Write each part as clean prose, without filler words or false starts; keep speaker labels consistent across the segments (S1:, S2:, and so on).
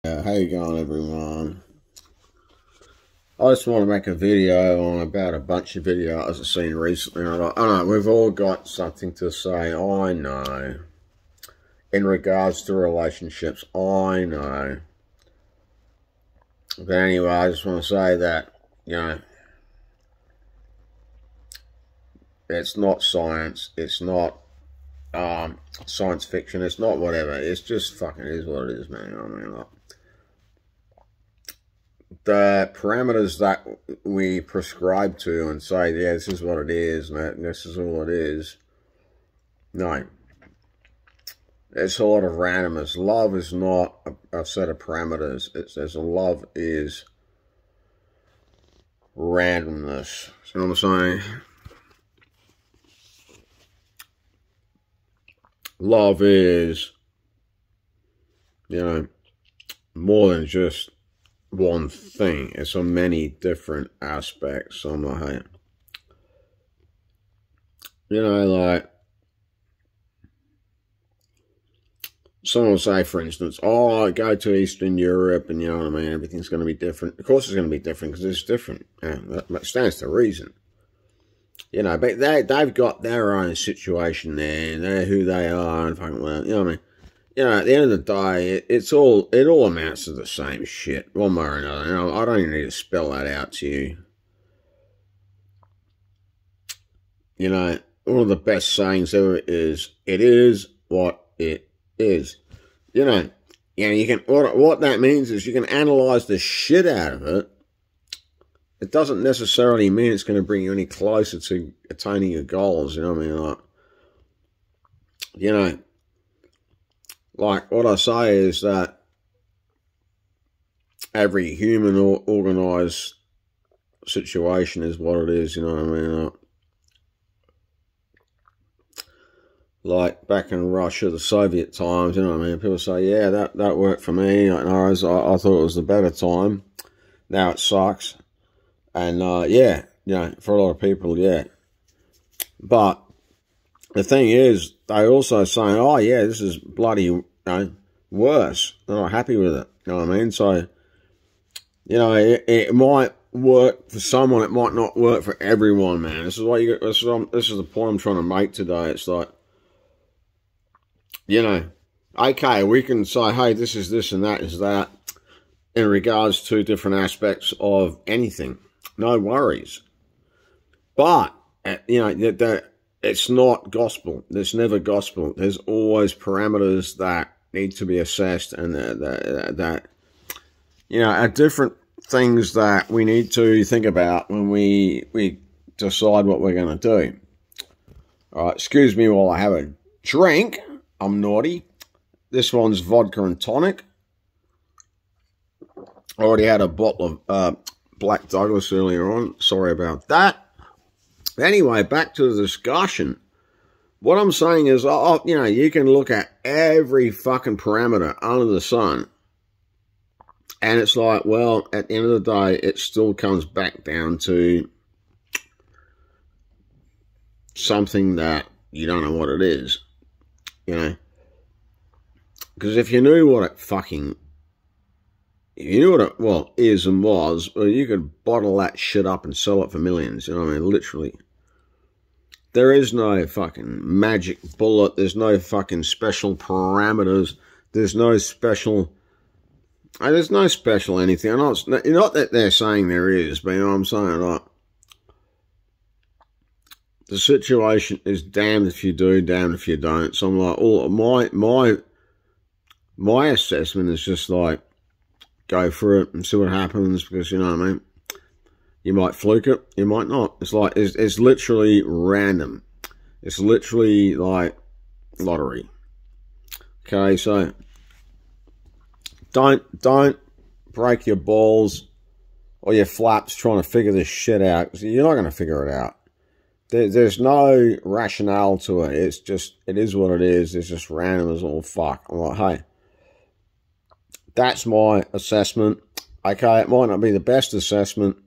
S1: How you going, everyone? I just want to make a video on about a bunch of videos I've seen recently. I know we've all got something to say. I know. In regards to relationships, I know. But anyway, I just want to say that, it's not science. It's not science fiction. It's not whatever. It's just fucking is what it is, man. I mean, like, the parameters that we prescribe to and say, yeah, this is what it is, and this is all it is. No. It's a lot of randomness. Love is not a set of parameters. Love is randomness. See what I'm saying? Love is, more than just one thing. It's on many different aspects. So I'm like, like, someone will say, for instance, oh, I go to Eastern Europe and, everything's going to be different. Of course it's going to be different because it's different. Yeah, that stands to reason. But they've got their own situation there. They're who they are and fucking, well, at the end of the day, it all amounts to the same shit, one way or another. I don't even need to spell that out to you. One of the best sayings ever is, it is what it is. You can, what that means is you can analyze the shit out of it. It doesn't necessarily mean it's going to bring you any closer to attaining your goals, like what I say is that every human organized situation is what it is, like back in Russia, the Soviet times, people say, yeah, that worked for me. I thought it was the better time. Now it sucks. And, for a lot of people, yeah. But the thing is, they also saying, oh, yeah, this is bloody, worse. They're not happy with it. You know what I mean? So, it might work for someone. It might not work for everyone, man. This is what this is the point I'm trying to make today. It's like, okay, we can say, hey, this is this and that is that in regards to different aspects of anything. No worries. But, it's not gospel. There's never gospel. There's always parameters that need to be assessed and that are different things that we need to think about when we decide what we're going to do. All right, excuse me while I have a drink. I'm naughty. This one's vodka and tonic. I already had a bottle of Black Douglas earlier on. Sorry about that. Anyway, back to the discussion. What I'm saying is, you can look at every fucking parameter under the sun. And it's like, well, at the end of the day, it still comes back down to something that you don't know what it is. Because if you knew what it fucking... If you knew what it, is and was, well, you could bottle that shit up and sell it for millions. Literally. There is no fucking magic bullet. There's no fucking special parameters. There's no special... There's no special anything. Not that they're saying there is, but I'm saying, like, the situation is damned if you do, damned if you don't. So I'm like, my assessment is just like, go for it and see what happens, because you know what I mean. You might fluke it, you might not. It's like it's literally random. It's literally like lottery. Okay, so don't break your balls or your flaps trying to figure this shit out, because you're not going to figure it out. There's no rationale to it. It's just, it is what it is. It's just random as all fuck. I'm like, hey, that's my assessment. Okay, it might not be the best assessment,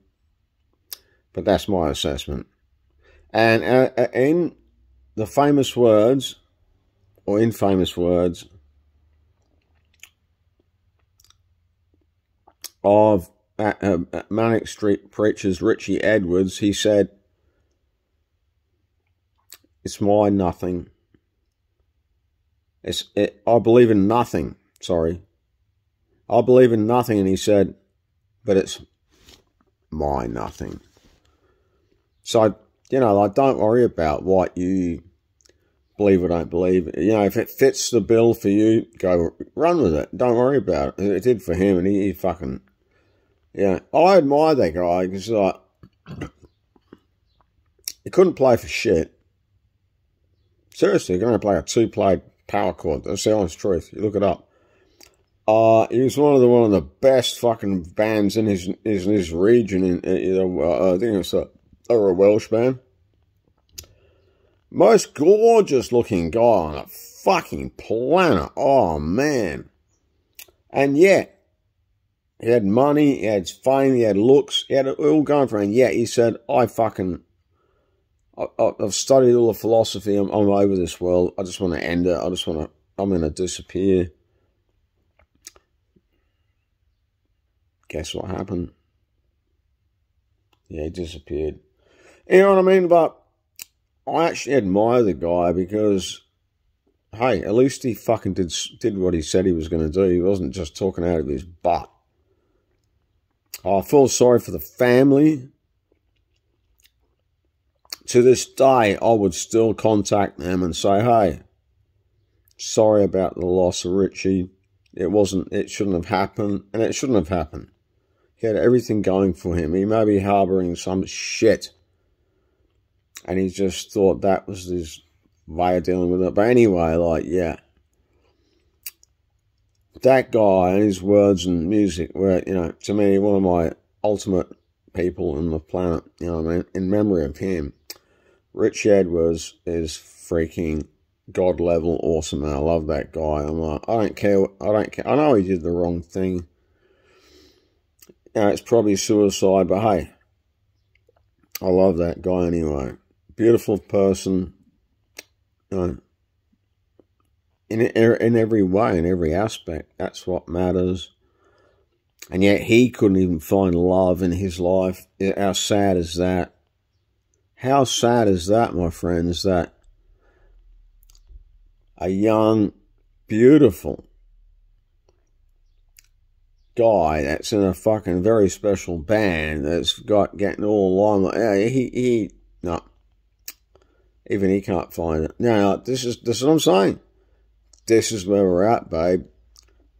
S1: but that's my assessment. And in the famous words, or infamous words, of Manic Street Preacher's Richie Edwards, he said, "It's my nothing. I believe in nothing. Sorry. I believe in nothing." And he said, "But it's my nothing." So, you know, like, don't worry about what you believe or don't believe. You know, if it fits the bill for you, go run with it. Don't worry about it. It did for him, and he fucking, yeah. I admire that guy because, like, he couldn't play for shit. Seriously, you're going to play a two-played power chord. That's the honest truth. You look it up. He was one of the best fucking bands in his region. I think it was a Welsh band. Most gorgeous looking guy on a fucking planet. Oh man. And yet, he had money, he had fame, he had looks, he had it all going for him. And yet he said, I've studied all the philosophy, I'm over this world, I just want to end it, I'm going to disappear. Guess what happened? Yeah, he disappeared. You know what I mean? But I actually admire the guy because, hey, at least he fucking did what he said he was going to do. He wasn't just talking out of his butt. I feel sorry for the family. To this day, I would still contact them and say, hey, sorry about the loss of Richie. It shouldn't have happened, and it shouldn't have happened. He had everything going for him. He may be harboring some shit, and he just thought that was his way of dealing with it. But anyway, like, yeah. That guy and his words and music were, you know, to me, one of my ultimate people on the planet, you know what I mean? In memory of him, Rich Edwards is freaking God level awesome, and I love that guy. I'm like, I don't care. I know he did the wrong thing. You know, it's probably suicide, but hey, I love that guy anyway. Beautiful person, you know, in every way, in every aspect. That's what matters. And yet he couldn't even find love in his life. How sad is that? How sad is that, my friends, that a young, beautiful guy that's in a fucking very special band that's getting all along, like, yeah, no, even he can't find it. No, this is what I'm saying. This is where we're at, babe.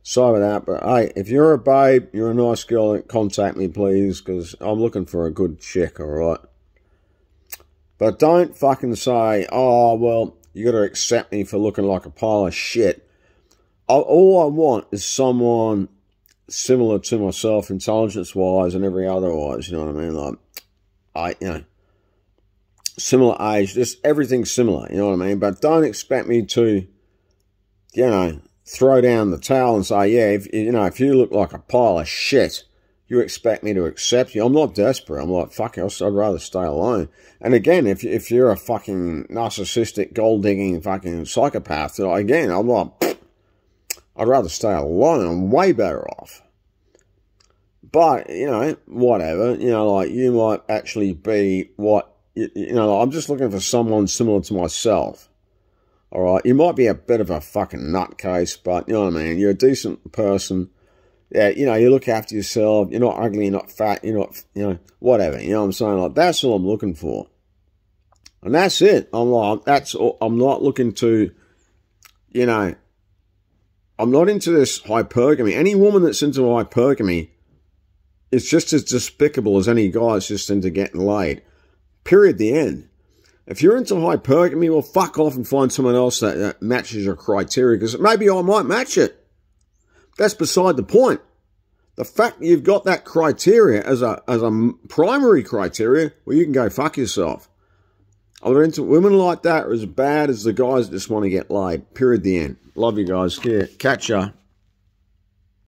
S1: Sorry about that, but hey, if you're a babe, you're a nice girl, contact me, please, because I'm looking for a good chick, alright? But don't fucking say, oh, well, you got to accept me for looking like a pile of shit. All I want is someone similar to myself, intelligence-wise and every otherwise, you know what I mean? Like, similar age, just everything similar, you know what I mean? But don't expect me to, you know, throw down the towel and say, yeah, if you look like a pile of shit, you expect me to accept you. I'm not desperate. I'm like, fuck it, I'd rather stay alone. And again, if you're a fucking narcissistic, gold-digging fucking psychopath, again, I'm like, I'd rather stay alone. I'm way better off. But, you know, whatever. You know, like, you might actually be what, you know, I'm just looking for someone similar to myself. All right? You might be a bit of a fucking nutcase, but, you know what I mean? You're a decent person. Yeah, you know, you look after yourself. You're not ugly, you're not fat, you're not, you know, whatever. You know what I'm saying? Like, that's all I'm looking for. And that's it. I'm like, that's all. I'm not looking to, you know, I'm not into this hypergamy. Any woman that's into hypergamy is just as despicable as any guy that's just into getting laid. Period. The end. If you're into hypergamy, well, fuck off and find someone else that matches your criteria, because maybe I might match it. That's beside the point. The fact that you've got that criteria as a primary criteria, well, you can go fuck yourself. I'm not into women like that are as bad as the guys that just want to get laid. Period. The end. Love you guys. Yeah, catch ya.